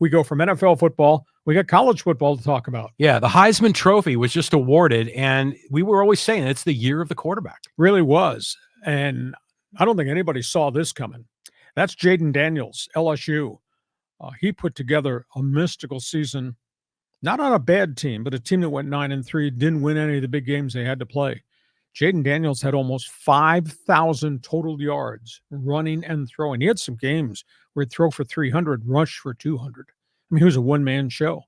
we go from NFL football. We got college football to talk about. Yeah, the Heisman Trophy was just awarded, and we were always saying it's the year of the quarterback. Really was. And I don't think anybody saw this coming. That's Jayden Daniels, LSU. He put together a mystical season, not on a bad team, but a team that went 9-3, didn't win any of the big games they had to play. Jayden Daniels had almost 5,000 total yards running and throwing. He had some games where he'd throw for 300, rush for 200. I mean, he was a one-man show.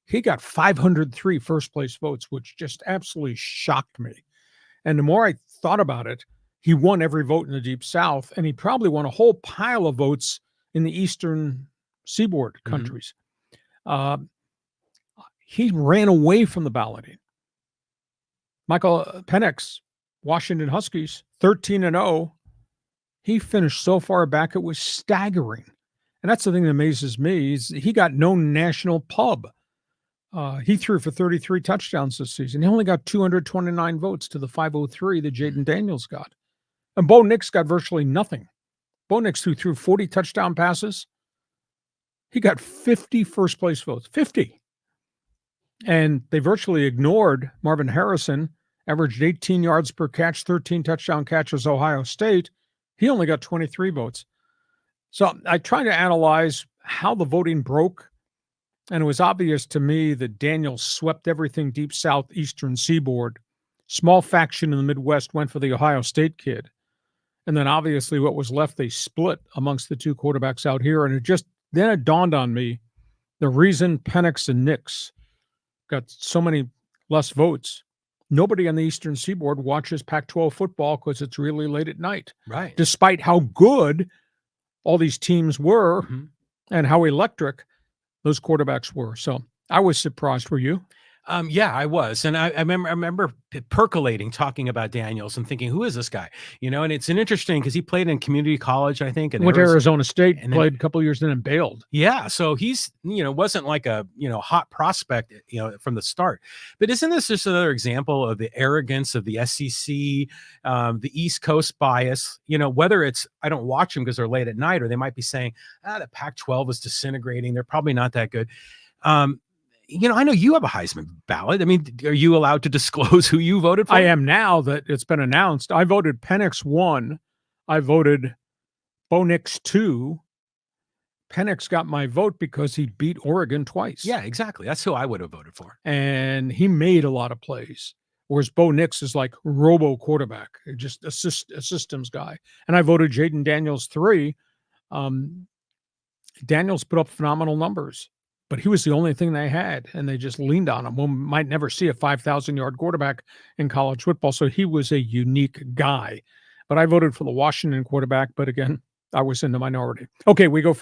He got 503 first-place votes, which just absolutely shocked me. And the more I thought about it, he won every vote in the Deep South, and he probably won a whole pile of votes in the Eastern Seaboard countries. He ran away from the balloting. Michael Penix, Washington Huskies, 13-0. He finished so far back, it was staggering. And that's the thing that amazes me, is he got no national pub. He threw for 33 touchdowns this season. He only got 229 votes to the 503 that Jayden Daniels got. And Bo Nix got virtually nothing. Bo Nix, who threw 40 touchdown passes, he got 50 first-place votes. 50. And they virtually ignored Marvin Harrison, averaged 18 yards per catch, 13 touchdown catches, Ohio State. He only got 23 votes. So I tried to analyze how the voting broke, and it was obvious to me that Daniels swept everything Deep South, Eastern Seaboard. Small faction in the Midwest went for the Ohio State kid. And then obviously what was left, they split amongst the two quarterbacks out here. And then it dawned on me, the reason Penix and Nix got so many less votes, nobody on the Eastern Seaboard watches Pac-12 football because it's really late at night. Right. Despite how good all these teams were and how electric those quarterbacks were. So I was surprised. Were you? Yeah, I was. And I remember percolating, talking about Daniels and thinking, who is this guy? And it's interesting because he played in community college, I think. And went to Arizona State, and played then, a couple of years, and bailed. Yeah. So he's, wasn't like a, hot prospect, from the start. But isn't this just another example of the arrogance of the SEC, the East Coast bias, whether it's, I don't watch them because they're late at night, or they might be saying, the Pac-12 is disintegrating. They're probably not that good. I know you have a Heisman ballot. I mean, are you allowed to disclose who you voted for? I am, now that it's been announced. I voted Penix 1. I voted Bo Nix 2. Penix got my vote because he beat Oregon twice. Yeah, exactly. That's who I would have voted for. And he made a lot of plays, whereas Bo Nix is like robo quarterback, just a systems guy. And I voted Jayden Daniels 3. Daniels put up phenomenal numbers, but he was the only thing they had, and they just leaned on him. We might never see a 5,000-yard quarterback in college football, so he was a unique guy. But I voted for the Washington quarterback, but again, I was in the minority. Okay, we go